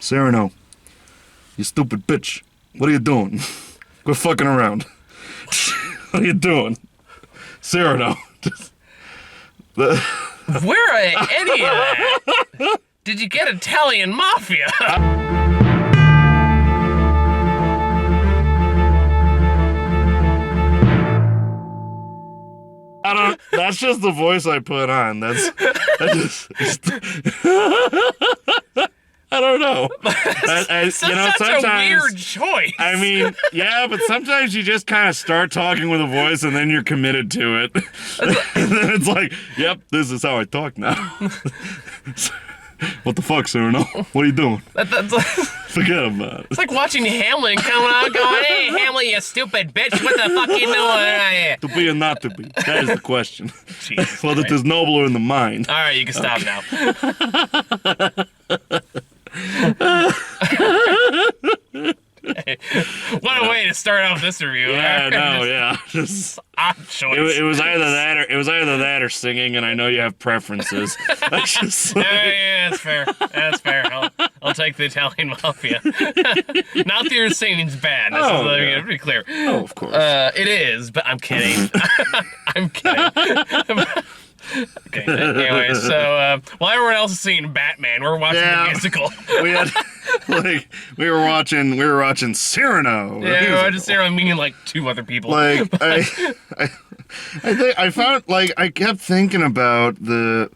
Cyrano, you stupid bitch. What are you doing? Quit fucking around. What are you doing? Cyrano. Where are any of that? Did you get Italian Mafia? That's just the voice I put on. That I don't know. Such a weird choice. I mean, yeah, but sometimes you just kind of start talking with a voice and then you're committed to it. And then it's like, yep, this is how I talk now. What the fuck, Cyrano? What are you doing? Forget about it. It's like watching Hamlet coming out going, hey, Hamlet, you stupid bitch, what the fuck are you doing? To be or not to be? That is the question. Jesus Whether it is nobler in the mind. All right, you can stop now. What a way to start off this review. Yeah, no, yeah. Just, odd choice. It was either that or singing, and I know you have preferences. Yeah, that's fair. That's fair. I'll take the Italian Mafia. Not that your singing's bad. That's pretty clear. Oh, of course. It is, but I'm kidding. I'm kidding. Okay. Anyway, so while everyone else is seeing Batman, we're watching the musical. we were watching Cyrano. Yeah, we were watching Cyrano, meaning like two other people. Like I kept thinking about the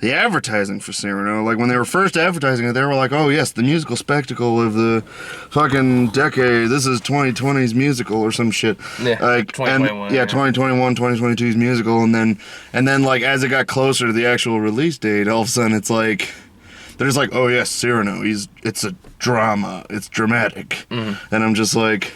advertising for Cyrano. Like when they were first advertising it, they were like, "Oh yes, the musical spectacle of the fucking decade. This is 2020's musical or some shit." Yeah, like 2021. Yeah, 2021, 2022's musical, and then like as it got closer to the actual release date, all of a sudden it's like there's like, "Oh yes, Cyrano. It's a drama. It's dramatic," and I'm just like.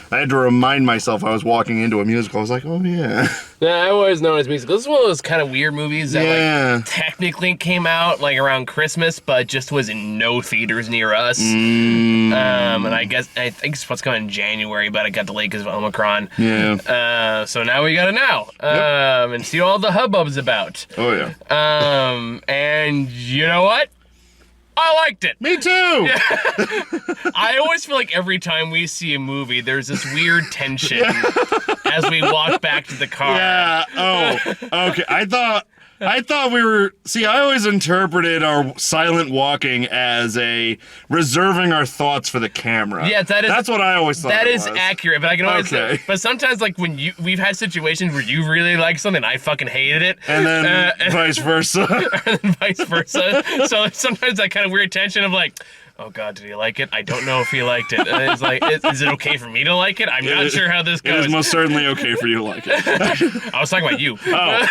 I had to remind myself I was walking into a musical. I was like, oh, yeah. Yeah, I always known as musical. This is one of those kind of weird movies that like, technically came out like around Christmas, but just was in no theaters near us. And I think it's supposed to come in January, but it got delayed because of Omicron. Yeah. So now we got it now. And see all the hubbub's about. Oh, yeah. And you know what? I liked it. Me too. Yeah. I always feel like every time we see a movie, there's this weird tension as we walk back to the car. Yeah. Oh, okay. I thought we were... See, I always interpreted our silent walking as a reserving our thoughts for the camera. Yeah, that's what I always thought. That it is was. accurate, but I can always say, but sometimes like when we've had situations where you really like something, I fucking hated it, and then vice versa. And then vice versa. So sometimes that kind of weird tension of like, oh God, did he like it? I don't know if he liked it. And it's like, is it okay for me to like it? I'm not sure how this goes. It is most certainly okay for you to like it. I was talking about you. Oh.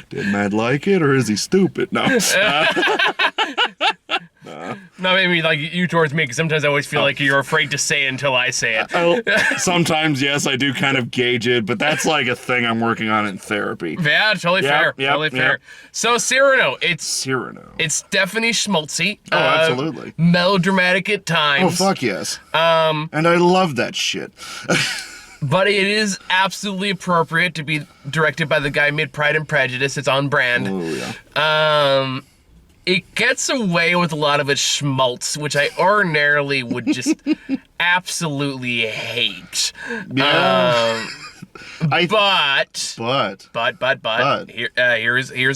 Did Matt like it, or is he stupid? No. No, maybe like you towards me, because sometimes I always feel like you're afraid to say it until I say it. Sometimes, yes, I do kind of gauge it, but that's like a thing I'm working on in therapy. Yeah, totally fair. Totally fair. So Cyrano, it's definitely schmaltzy. Oh, absolutely. Melodramatic at times. Oh, fuck yes. And I love that shit. But it is absolutely appropriate to be directed by the guy who made Pride and Prejudice. It's on brand. Oh, yeah. It gets away with a lot of its schmaltz, which I ordinarily would just absolutely hate. Yeah. But here's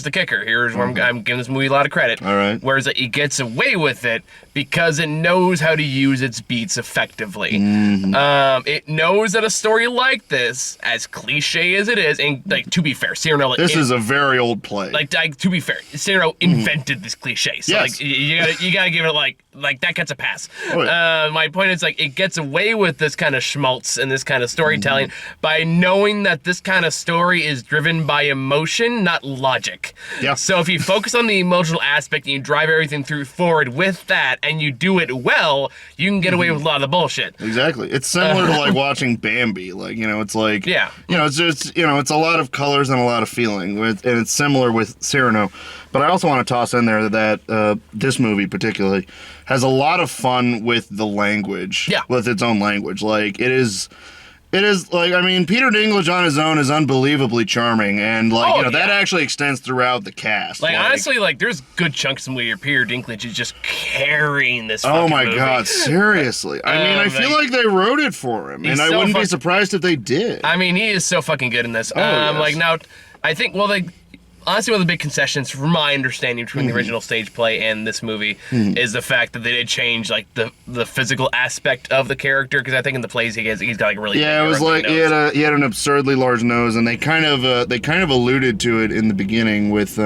the kicker. Here's where I'm giving this movie a lot of credit. All right. Whereas it gets away with it because it knows how to use its beats effectively. It knows that a story like this, as cliche as it is, and like to be fair, Cyrano. This is a very old play. Like to be fair, Cyrano invented this cliche. So yes. like you gotta give it like that gets a pass. Oh, yeah. My point is like it gets away with this kind of schmaltz and this kind of storytelling by knowing that this kind of story is driven by emotion, not logic. Yeah. So if you focus on the emotional aspect and you drive everything forward with that, and you do it well, you can get away with a lot of the bullshit. Exactly. It's similar to like watching Bambi. Like, it's like, it's just, it's a lot of colors and a lot of feeling. And it's similar with Cyrano. But I also want to toss in there that this movie particularly has a lot of fun with the language. Yeah. With its own language. Like, it is It is, like, I mean, Peter Dinklage on his own is unbelievably charming, and, like, that actually extends throughout the cast. Like, honestly, like, there's good chunks in where Peter Dinklage is just carrying this fucking movie. Oh my god, seriously. I mean, I feel like they wrote it for him, and I wouldn't be surprised if they did. I mean, he is so fucking good in this. Yes. Like, now, I think, well, like, honestly, one of the big concessions, from my understanding, between the original stage play and this movie is the fact that they did change, like, the physical aspect of the character, because I think in the plays he's got, like, a really big it was like nose. he had an absurdly large nose, and they kind of alluded to it in the beginning with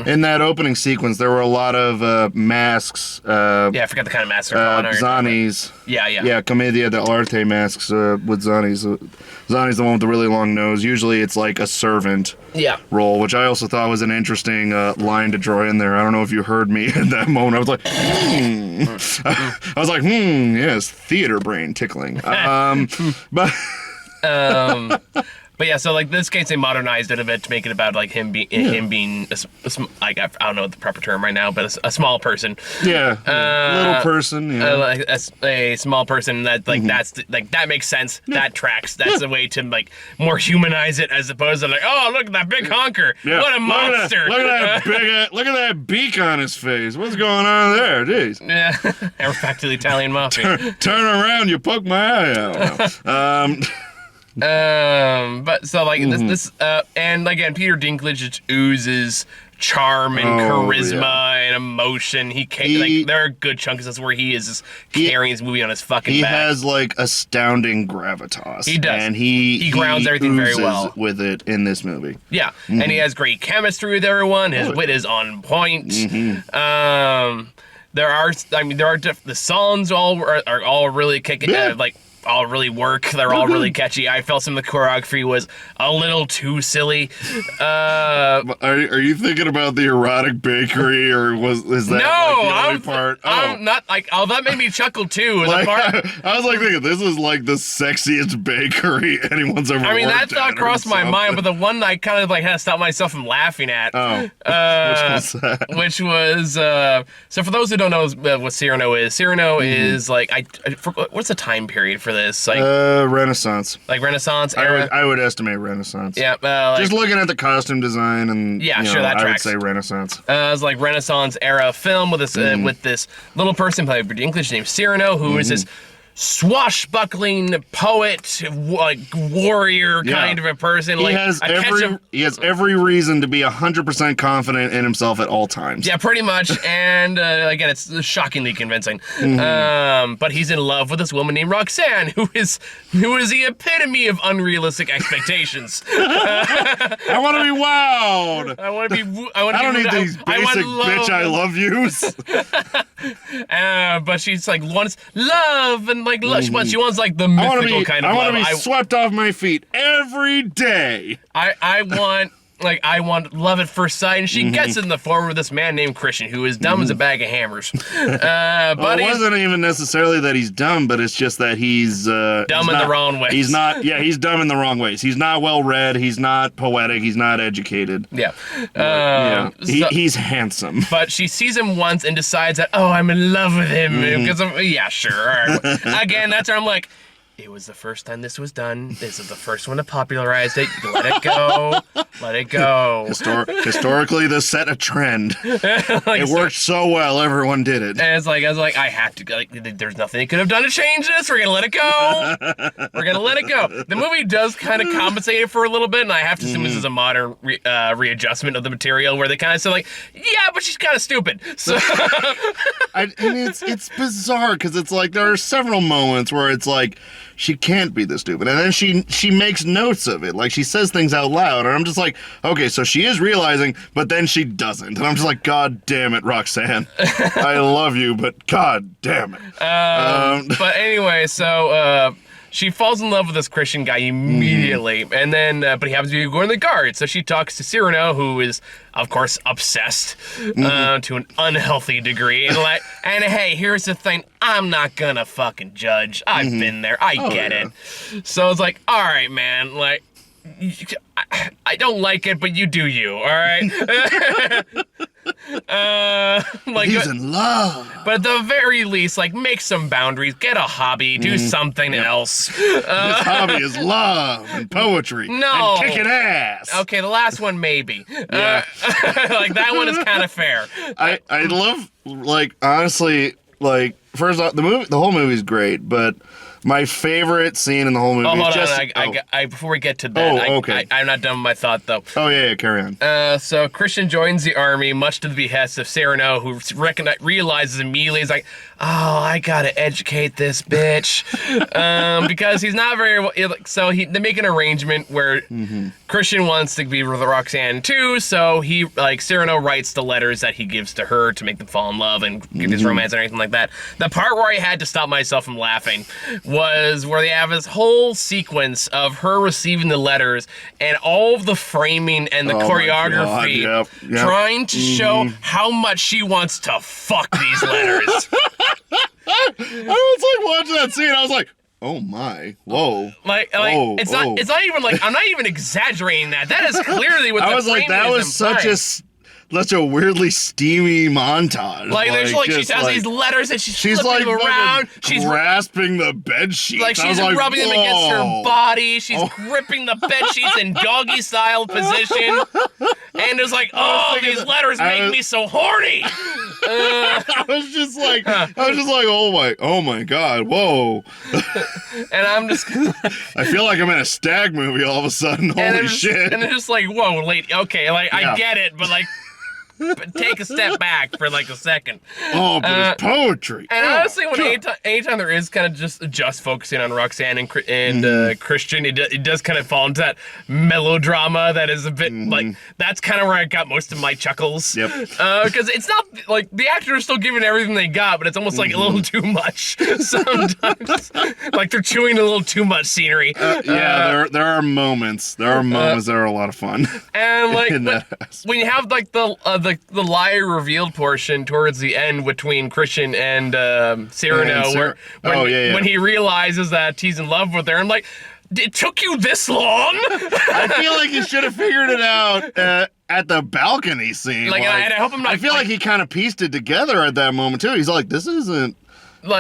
in that opening sequence. There were a lot of masks. I forgot the kind of masks they're calling. Zanni's. Yeah, Commedia dell'arte masks with Zanni's. Zanni's the one with the really long nose. Usually it's like a servant role, which I also thought was an interesting line to draw in there. I don't know if you heard me at that moment. I was like, I was like, yes, theater brain tickling. But yeah, so like this case they modernized it a bit to make it about like him being I don't know the proper term right now, but a small person. Little person. Like a small person that like that makes sense. That tracks. That's a way to like more humanize it as opposed to like, oh, look at that big honker. What a monster. Look at that beak on his face. What's going on there? Jeez. Yeah. And we're back to the Italian mafia. Turn around, you poke my eye out. But so like this and again, Peter Dinklage just oozes charm and charisma and emotion. Like there are good chunks. That's where he is just carrying his movie on his fucking back. He has like astounding gravitas. He does. And he grounds everything very well with it in this movie. Yeah, and he has great chemistry with everyone. His wit is on point. The songs are all really kicking. All really work. They're all really catchy. I felt some of the choreography was a little too silly. Are you thinking about the erotic bakery, or is that the only part? I'm not like. Oh, that made me chuckle too. I was like thinking this is like the sexiest bakery anyone's ever. I mean, that thought crossed my mind, but the one I kind of like had to stop myself from laughing at. Which was that? Which was so for those who don't know what Cyrano is like what's the time period for this? Like Renaissance. Like Renaissance era? I would estimate Renaissance. Yeah. Just looking at the costume design and that tracks. I would say Renaissance. It's like Renaissance era film with this little person played by Dinklage named Cyrano, who is this swashbuckling poet, like warrior kind of a person. He has every reason to be 100% confident in himself at all times. Yeah, pretty much. And again, it's shockingly convincing. But he's in love with this woman named Roxanne, who is the epitome of unrealistic expectations. I want to be wowed. I don't need these basic bitch I love yous. But she's like wants love and like she wants like the mythical kind of love. I want to be swept off my feet every day. I want love at first sight, and she gets it in the form of this man named Christian, who is dumb as a bag of hammers. But it wasn't even necessarily that he's dumb, but it's just that he's dumb in the wrong ways. He's not. Yeah, he's dumb in the wrong ways. He's not well read. He's not poetic. He's not educated. Yeah. He's handsome. But she sees him once and decides that I'm in love with him because sure. All right. Again, that's where I'm like. It was the first time this was done. This is the first one to popularize it. Let it go. Let it go. Historically, this set a trend. It worked so well, everyone did it. And I was like, I have to, there's nothing they could have done to change this. We're going to let it go. We're going to let it go. The movie does kind of compensate it for a little bit, and I have to assume this is a modern readjustment of the material where they kind of say, like, yeah, but she's kind of stupid. So it's bizarre because it's like there are several moments where it's like, she can't be this stupid. And then she makes notes of it. Like, she says things out loud. And I'm just like, okay, so she is realizing, but then she doesn't. And I'm just like, God damn it, Roxanne. I love you, but God damn it. But anyway, so she falls in love with this Christian guy immediately. And then, but he happens to be going to the guard. So she talks to Cyrano, who is, of course, obsessed to an unhealthy degree. And hey, here's the thing. I'm not gonna fucking judge. I've been there. I get it. So it's like, all right, man. Like, I don't like it, but you do you. All right. Like, He's in love. but at the very least, like, make some boundaries, get a hobby, do something else. His hobby is love and poetry. No. And kicking ass. Okay, the last one maybe. Yeah. Like, that one is kind of fair. I love, like, honestly, like, first off, the whole movie's great, but my favorite scene in the whole movie Oh, hold is just... on. Before we get to that, okay. I'm not done with my thought, though. Oh, yeah, carry on. So Christian joins the army, much to the behest of Cyrano, who realizes immediately, he's like, oh, I gotta educate this bitch. Because he's not very... So they make an arrangement where Christian wants to be with Roxanne, too, so Cyrano writes the letters that he gives to her to make them fall in love and get this romance and everything like that. The part where I had to stop myself from laughing was where they have this whole sequence of her receiving the letters and all of the framing and the choreography trying to show how much she wants to fuck these letters. I was like watching that scene, I was like, oh my, whoa. It's not even like, I'm not even exaggerating that. That is clearly what I was like, that was such a weirdly steamy montage. She has these letters and she's flipping them around. She's grasping the bed sheets. Like she's rubbing them against her body. She's gripping the bed sheets in doggy style position. And it's like, these letters make me so horny. I was just like, oh my God, whoa. And I'm just... I feel like I'm in a stag movie all of a sudden. Holy shit. And it's just like, whoa, okay, I get it, but like, but take a step back for like a second. Oh, but it's poetry. And honestly, anytime there is kind of just focusing on Roxanne and Christian, it does kind of fall into that melodrama that is a bit like, that's kind of where I got most of my chuckles. Yep. Because it's not like the actors are still giving everything they got, but it's almost like a little too much sometimes. Like they're chewing a little too much scenery. There are moments. There are moments that are a lot of fun. And like when you have like the lie revealed portion towards the end between Christian and Cyrano, when he realizes that he's in love with her, I'm like, it took you this long? I feel like he should have figured it out at the balcony scene. And I hope I'm not. I feel like he kind of pieced it together at that moment too. He's like, this isn't.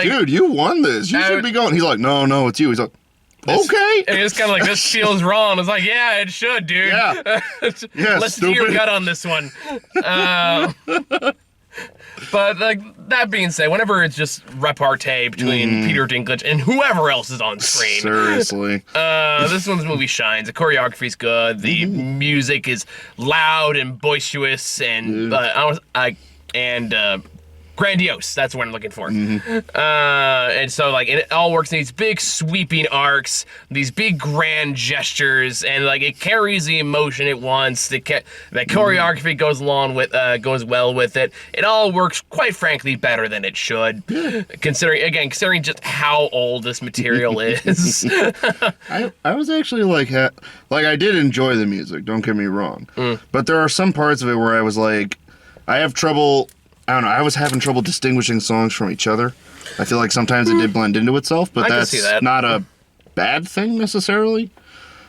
Dude, you won this. You should be going. He's like, no, it's you. He's like, okay. And it's kind of like, this feels wrong. It's like, yeah, it should, dude. Yeah. Let's see your gut on this one. But like that being said, whenever it's just repartee between Peter Dinklage and whoever else is on screen, seriously, this movie shines. The choreography's good. The music is loud and boisterous and grandiose. That's what I'm looking for. And so like it all works in these big sweeping arcs, these big grand gestures, and like it carries the emotion it wants. The choreography goes well with it. It all works, quite frankly, better than it should. Considering just how old this material is. I was actually like I did enjoy the music. Don't get me wrong, but there are some parts of it where I was like, I have trouble. I don't know, I was having trouble distinguishing songs from each other. I feel like sometimes it did blend into itself, but that's not a bad thing necessarily.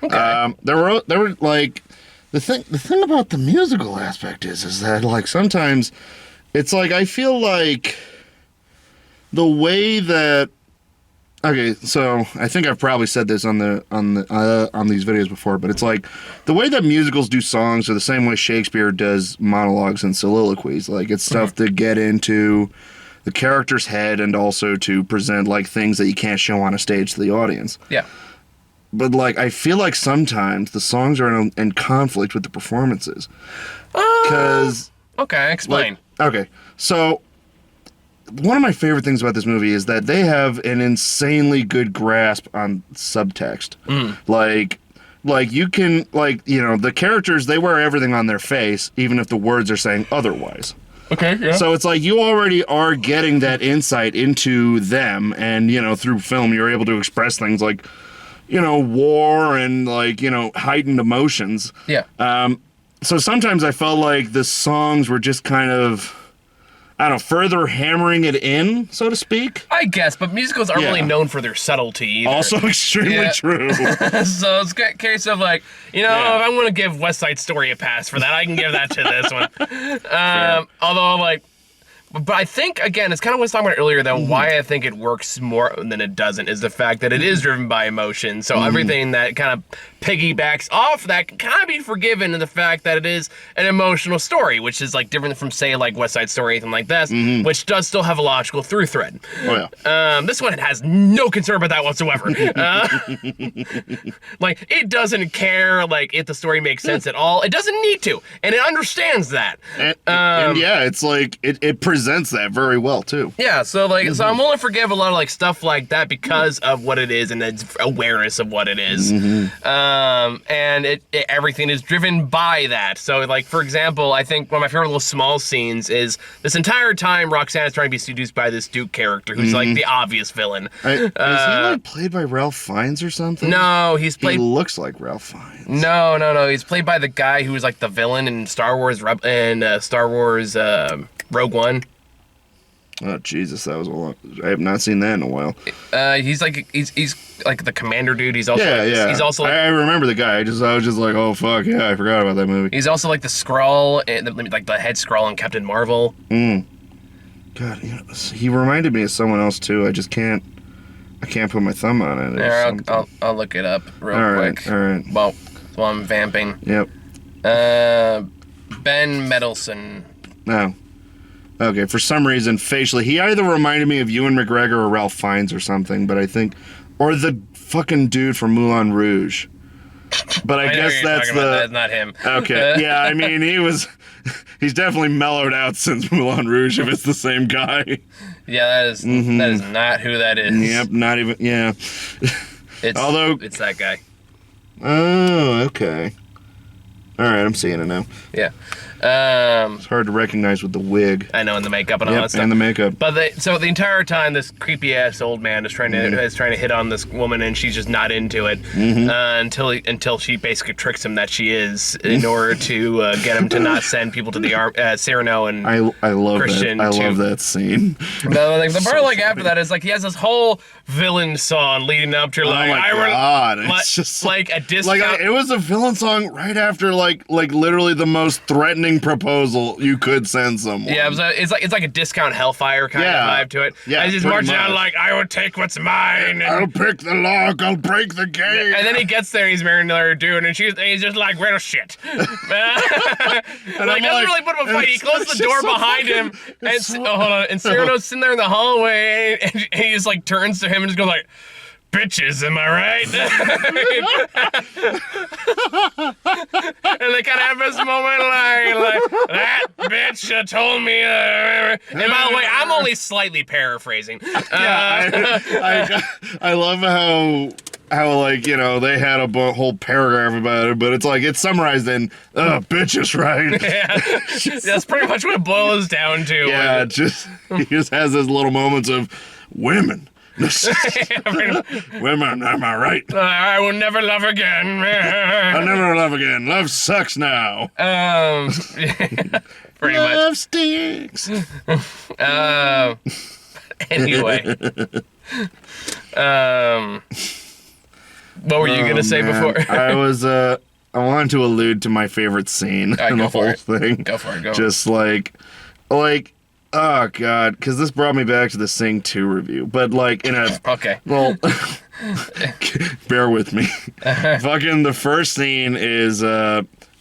Okay. There were like the thing about the musical aspect is that like sometimes it's like I feel like the way that so I think I've probably said this on these videos before, but it's like the way that musicals do songs are the same way Shakespeare does monologues and soliloquies. Like it's stuff to get into the character's head and also to present like things that you can't show on a stage to the audience. Yeah. But like I feel like sometimes the songs are in conflict with the performances. Okay, explain. So one of my favorite things about this movie is that they have an insanely good grasp on subtext. Like you can, like, you know, the characters, they wear everything on their face, even if the words are saying otherwise. Okay, yeah. So it's like you already are getting that insight into them, and, you know, through film, you're able to express things like, you know, war and, like, you know, heightened emotions. Yeah. So sometimes I felt like the songs were just kind of, I don't know, further hammering it in, so to speak. I guess, but musicals aren't really known for their subtlety either. Also extremely true. So it's a case of like, if I want to give West Side Story a pass for that, I can give that to this one. Although, like, but I think, again, it's kind of what I was talking about earlier, though, why I think it works more than it doesn't is the fact that it is driven by emotion. So everything that kind of piggybacks off that can kind of be forgiven in the fact that it is an emotional story, which is like different from, say, like West Side Story or anything like this, which does still have a logical through thread. Oh, yeah. This one has no concern about that whatsoever. Like, it doesn't care, like, if the story makes sense at all. It doesn't need to, and it understands that. And yeah, it's like, it presents that very well, too. Yeah, so, like, so I'm willing to forgive a lot of, like, stuff like that because of what it is and its awareness of what it is. And everything is driven by that. So, like, for example, I think one of my favorite little small scenes is this entire time Roxanne is trying to be seduced by this Duke character who's, like, the obvious villain. Is he, like, played by Ralph Fiennes or something? No, he's played... He looks like Ralph Fiennes. No. He's played by the guy who was, like, the villain in Star Wars Rogue One. Oh Jesus, that was a long. I have not seen that in a while. He's like the commander dude. He's also He's also like, I remember the guy. I was just like, oh fuck yeah, I forgot about that movie. He's also like the Skrull, like the head Skrull in Captain Marvel. God, he reminded me of someone else too. I just can't. I can't put my thumb on it. I'll look it up real quick. All right. Well, while I'm vamping. Yep. Ben Mendelsohn. No. Okay, for some reason, facially, he either reminded me of Ewan McGregor or Ralph Fiennes or something, but I think... Or the fucking dude from Moulin Rouge. But I guess that's that's not him. Okay, yeah, I mean, he's definitely mellowed out since Moulin Rouge, if it's the same guy. Yeah, that is not who that is. Yep, not even... Yeah. It's that guy. Oh, okay. All right, I'm seeing it now. Yeah. It's hard to recognize with the wig. I know, and the makeup and all that stuff. And the makeup. But so the entire time, this creepy ass old man is trying to hit on this woman, and she's just not into it until she basically tricks him that she is, in order to get him to not send people to the Cyrano and I love Christian. That. I love that scene. The part like after that is like he has this whole villain song leading up to like, oh my God, it's just like a discount. Like it was a villain song right after like literally the most threatening proposal you could send someone. Yeah, it's like a discount Hellfire kind of vibe to it. Yeah, and he's marching out like, I will take what's mine. I'll pick the lock. I'll break the gate. And then he gets there and he's marrying another dude, and he's just like, well, shit. Like, doesn't really put up a fight. He closes the door behind him, and hold on. And Cyrano's sitting there in the hallway, and he just like turns to him and just goes like, bitches, am I right? And they kind of have this moment like that bitch told me. And by the way, I'm only slightly paraphrasing. I love how like, they had a whole paragraph about it, but it's like it's summarized in bitches, right? Yeah, that's pretty much what it boils down to. Yeah, he just has those little moments of women. Women, am I right? I will never love again. I'll never love again. Love sucks now. Pretty love much. stinks. Anyway. What were you gonna say before? I wanted to allude to my favorite scene in the whole thing. Go for it. Just like, oh God, because this brought me back to the Sing 2 review, but like in a okay. Well, bear with me. Fucking the first scene is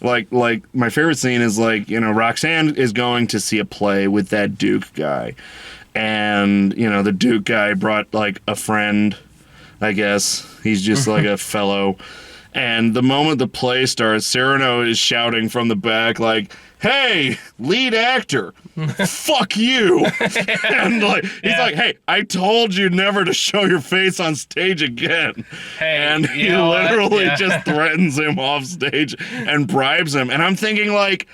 like my favorite scene is like Roxanne is going to see a play with that Duke guy, and the Duke guy brought like a friend, I guess. He's just like a fellow. And the moment the play starts, Cyrano is shouting from the back like, hey, lead actor, fuck you. And like he's like, hey, I told you never to show your face on stage again. Hey, and he literally just threatens him off stage and bribes him. And I'm thinking like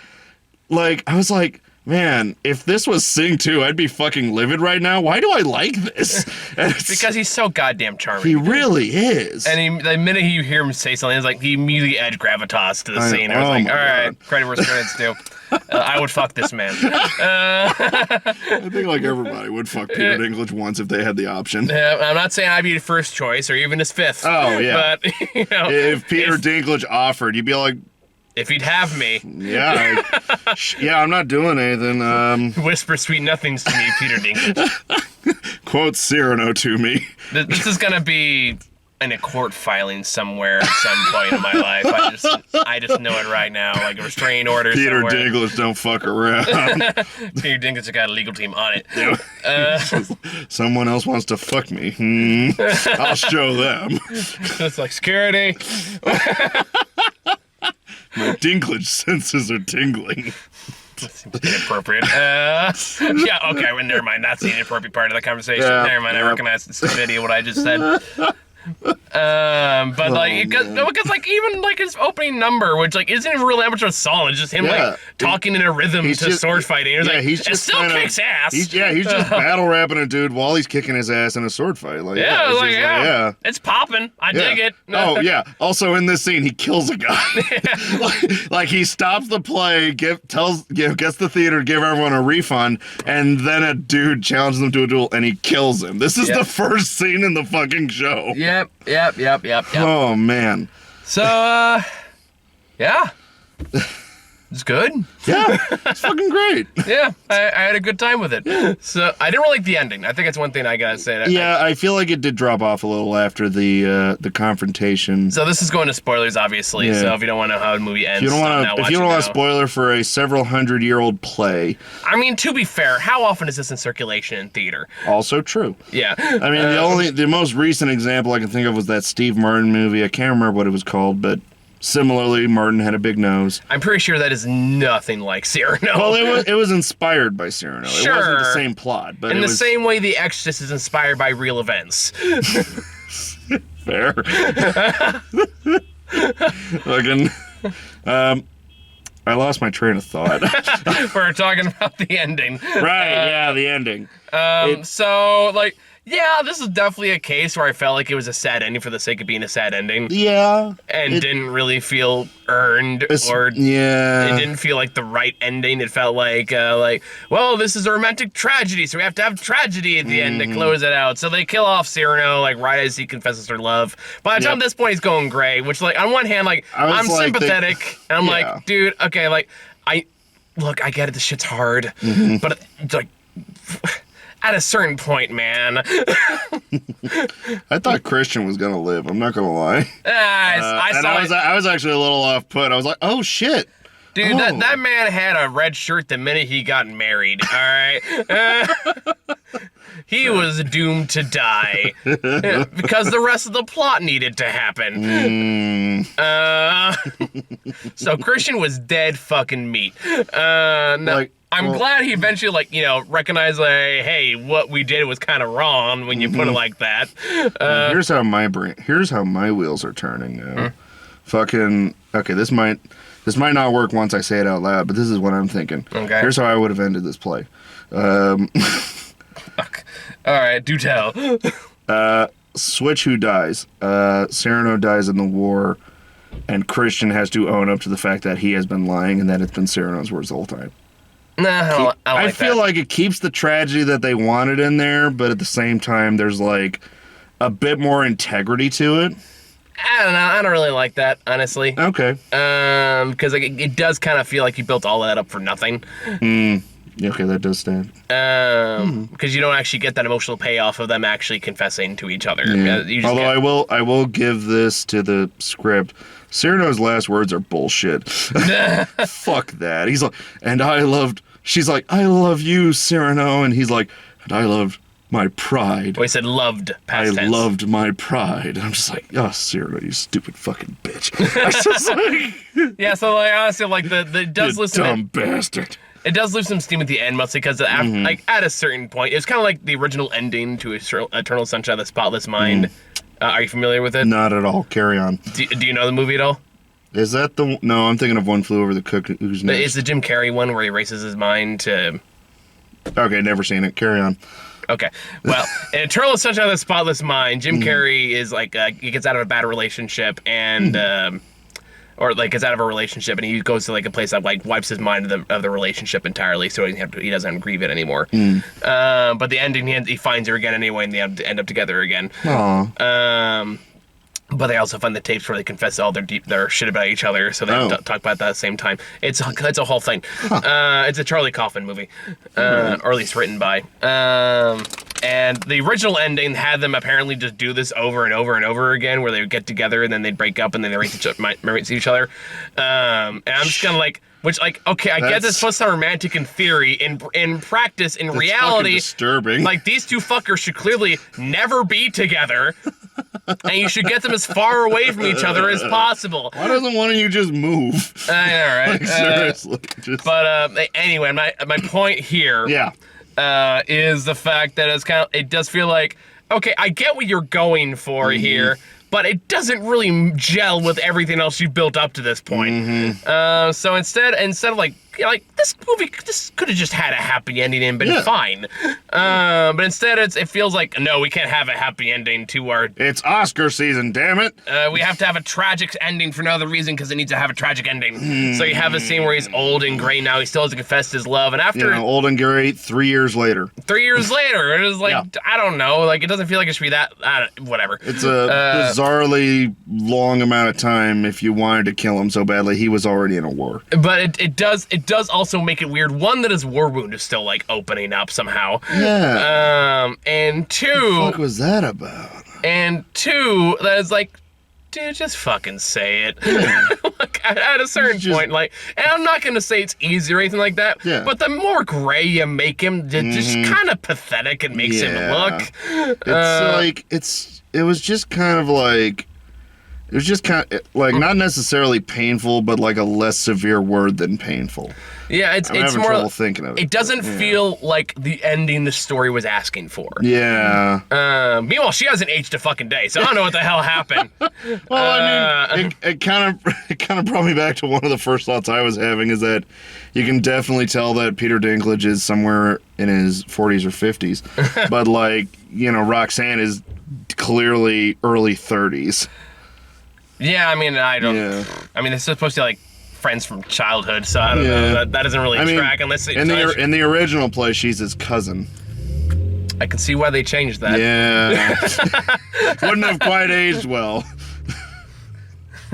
I was like, man, if this was Sing 2, I'd be fucking livid right now. Why do I like this? Because he's so goddamn charming. He really is. And the minute you hear him say something, it's like he immediately adds gravitas to the scene. I was like, all right, credit where credit's due. I would fuck this man. I think like everybody would fuck Peter Dinklage once if they had the option. I'm not saying I'd be his first choice or even his fifth. Oh, yeah. But, if Peter Dinklage offered, you'd be like, if he'd have me. Yeah. I'm not doing anything. Whisper sweet nothings to me, Peter Dinklage. Quote Cyrano to me. This is going to be in a court filing somewhere at some point in my life. I just know it right now, like a restraining order Peter somewhere. Dinklage don't fuck around. Peter Dinklage got a legal team on it. Someone else wants to fuck me. I'll show them. It's like, security. My Dinklage senses are tingling. That seems inappropriate. Yeah, okay, well, never mind. That's the inappropriate part of the conversation. Yeah, Never mind. I recognize the stupidity of what I just said. But like, because like even like his opening number, which like isn't even really that much of a song, it's just him like talking in a rhythm to just, sword fighting. It's like, he's it just still kicks ass. He's just battle rapping a dude while he's kicking his ass in a sword fight. Like, it's popping. I dig it. Oh yeah. Also in this scene, he kills a guy. like he stops the play, gets the theater to give everyone a refund, and then a dude challenges him to a duel, and he kills him. This is the first scene in the fucking show. Yep. Oh man. So, yeah. It's good. Yeah, it's fucking great. Yeah, I had a good time with it. So I didn't really like the ending. I think it's one thing I gotta say. I feel like it did drop off a little after the confrontation. So this is going to spoilers, obviously. Yeah. So if you don't want to know how the movie ends, If you don't want a spoiler for a several 100-year-old play. I mean, to be fair, how often is this in circulation in theater? Also true. Yeah. I mean, the most recent example I can think of was that Steve Martin movie. I can't remember what it was called, but similarly, Martin had a big nose. I'm pretty sure that is nothing like Cyrano. Well, it was inspired by Cyrano. Sure. It wasn't the same plot, but in the same way The Exorcist is inspired by real events. Fair. Fucking. I lost my train of thought. We're talking about the ending. Right, the ending. So, like, yeah, this is definitely a case where I felt like it was a sad ending for the sake of being a sad ending. Yeah. And didn't really feel earned or it didn't feel like the right ending. It felt like, well, this is a romantic tragedy, so we have to have tragedy at the end to close it out. So they kill off Cyrano, like, right as he confesses her love. By the time this point, he's going gray, which, like, on one hand, like, I'm sympathetic, and I'm like, dude, okay, like, I get it, this shit's hard, but, like, at a certain point, man. I thought Christian was gonna live. I'm not gonna lie. I was actually a little off put. I was like, oh shit, dude. That man had a red shirt the minute he got married. All right, he was doomed to die because the rest of the plot needed to happen. So Christian was dead fucking meat. I'm glad he eventually, like, recognized, like, hey, what we did was kind of wrong when you put it like that. Here's how my wheels are turning now. Fucking, okay, this might not work once I say it out loud, but this is what I'm thinking. Okay. Here's how I would have ended this play. Fuck. All right, do tell. Switch who dies. Cyrano dies in the war, and Christian has to own up to the fact that he has been lying and that it's been Cyrano's words the whole time. No, I feel like it keeps the tragedy that they wanted in there, but at the same time, there's like a bit more integrity to it. I don't know. I don't really like that, honestly. Okay. Because like, it does kind of feel like you built all that up for nothing. Okay, that does stand. Because you don't actually get that emotional payoff of them actually confessing to each other. Yeah. Although I will give this to the script. Cyrano's last words are bullshit. Fuck that. He's like, she's like, I love you, Cyrano. And he's like, and I loved my pride. Well, he said loved, past tense. Loved my pride. I'm just like, oh, Cyrano, you stupid fucking bitch. I just like... Yeah, so like, honestly, like, it does lose some... dumb bastard. It does lose some steam at the end, mostly because like, at a certain point, it's kind of like the original ending to Eternal Sunshine of the Spotless Mind. Are you familiar with it? Not at all. Carry on. Do you know the movie at all? Is that the... No, I'm thinking of One Flew Over the Cuckoo's Nest. It's the Jim Carrey one where he races his mind to... Okay, never seen it. Carry on. Okay. Well, in Eternal Sunshine of the Spotless Mind, Jim Carrey is like, he gets out of a bad relationship and... or like is out of a relationship, and he goes to like a place that like wipes his mind of the relationship entirely, so he doesn't have to grieve it anymore. But the ending, he finds her again anyway, and they end up together again. Aww. But they also find the tapes where they confess all their shit about each other, so they talk about that at the same time. It's a whole thing. It's a Charlie Kaufman movie, or at least written by. And the original ending had them apparently just do this over and over and over again, where they would get together and then they'd break up and then they might see each other. And I'm just kind of like, okay, I get this supposed to sound romantic in theory. In practice, in reality, disturbing. Like, these two fuckers should clearly never be together. And you should get them as far away from each other as possible. Why doesn't one of you just move? I know, right? Like, seriously. But anyway, my point here is the fact that it does feel like, okay, I get what you're going for here, but it doesn't really gel with everything else you've built up to this point. So instead of like this movie, this could have just had a happy ending and been fine. But instead, it feels like, no, we can't have a happy ending to our... It's Oscar season, damn it. We have to have a tragic ending for no other reason because it needs to have a tragic ending. So you have a scene where he's old and gray now. He still hasn't confessed his love. And after... old and gray, 3 years later. 3 years later. It is like, I don't know. Like, it doesn't feel like it should be that... whatever. It's a bizarrely long amount of time if you wanted to kill him so badly. He was already in a war. But it does also make it weird. One, that his war wound is still like opening up somehow. Yeah. And two, what the fuck was that about? And two, that is like, dude, just fucking say it. Like, at a certain point, like, and I'm not gonna say it's easy or anything like that. Yeah. But the more gray you make him, just kind of pathetic it makes him look. It was just kind of like. It was just kind of, like, not necessarily painful, but, like, a less severe word than painful. Yeah, it's having more... trouble thinking of it. It doesn't feel like the ending the story was asking for. Yeah. Meanwhile, she hasn't aged a fucking day, so I don't know what the hell happened. Well, I mean, it kind of brought me back to one of the first thoughts I was having, is that you can definitely tell that Peter Dinklage is somewhere in his 40s or 50s. But, like, Roxanne is clearly early 30s. Yeah, I mean, I don't... Yeah. I mean, it's supposed to be, like, friends from childhood, so I don't know. That doesn't really track unless... In the original play, she's his cousin. I can see why they changed that. Yeah. Wouldn't have quite aged well.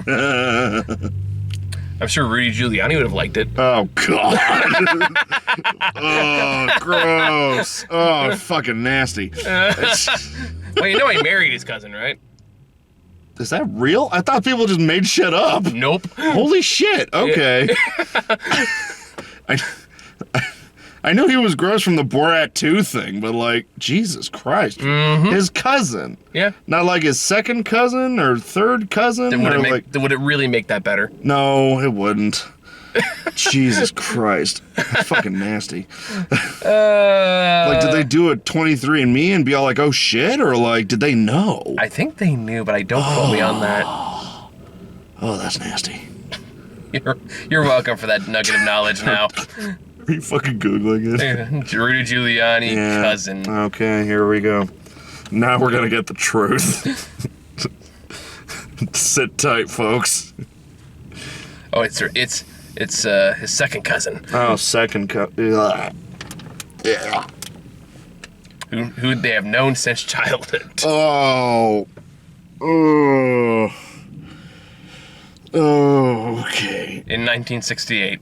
I'm sure Rudy Giuliani would have liked it. Oh, God. Oh, gross. Oh, fucking nasty. Well, he married his cousin, right? Is that real? I thought people just made shit up. Nope. Holy shit. Okay. I knew he was gross from the Borat 2 thing, but like, Jesus Christ. His cousin. Yeah. Not like his second cousin or third cousin? Would it really make that better? No, it wouldn't. Jesus Christ. That's fucking nasty. Like, did they do a 23andMe and be all like, oh shit? Or like, did they know? I think they knew, but I don't quote me on that. Oh, that's nasty. You're welcome for that nugget of knowledge now. Are you fucking Googling it? Rudy Giuliani, cousin. Okay, here we go. Now we're gonna get the truth. Sit tight, folks. Oh, it's his second cousin. Oh, second cousin. Yeah. Who they have known since childhood. Oh. Oh. Oh, okay. In 1968.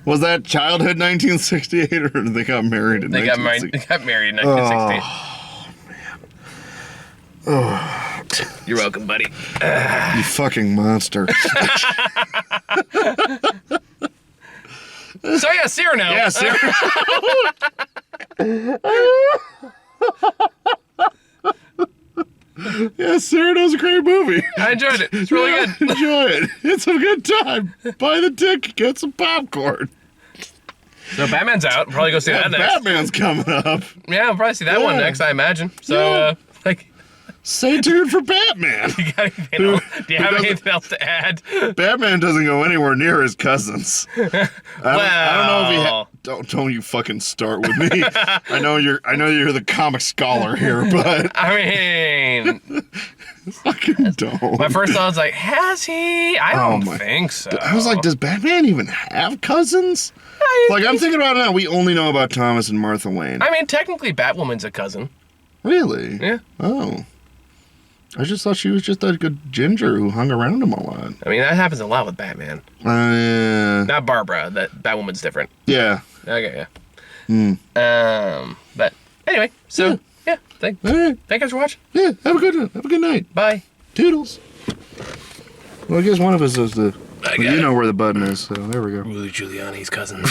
Was that childhood 1968, or they got married in 1968? They got married in 1968. Oh, man. Oh. You're welcome, buddy. You fucking monster. So yeah, Cyrano. Yeah, Cyrano. Yeah, Cyrano's a great movie. I enjoyed it. It's really good. Enjoy it. It's a good time. Buy the ticket, get some popcorn. So Batman's out. We'll probably go see that next. Batman's coming up. Yeah, we'll probably see that one next, I imagine. So, stay tuned for Batman. Do you have anything else to add? Batman doesn't go anywhere near his cousins. I don't know if he don't you fucking start with me. I know you're the comic scholar here, but I mean, Fucking don't. My first thought was like, has he? I don't my- think so. I was like, does Batman even have cousins? Like, I'm thinking about it now. We only know about Thomas and Martha Wayne. I mean, technically, Batwoman's a cousin. Really? Yeah. Oh. I just thought she was just a good ginger who hung around him a lot. I mean, that happens a lot with Batman. Yeah. Not Barbara. Batwoman's different. Yeah. Okay, yeah. But anyway, so yeah, thank you guys for watching. Yeah, have a good night. Bye. Toodles. Well, I guess one of us is the... Well, you know where the button is, so there we go. Rudy Giuliani's cousin.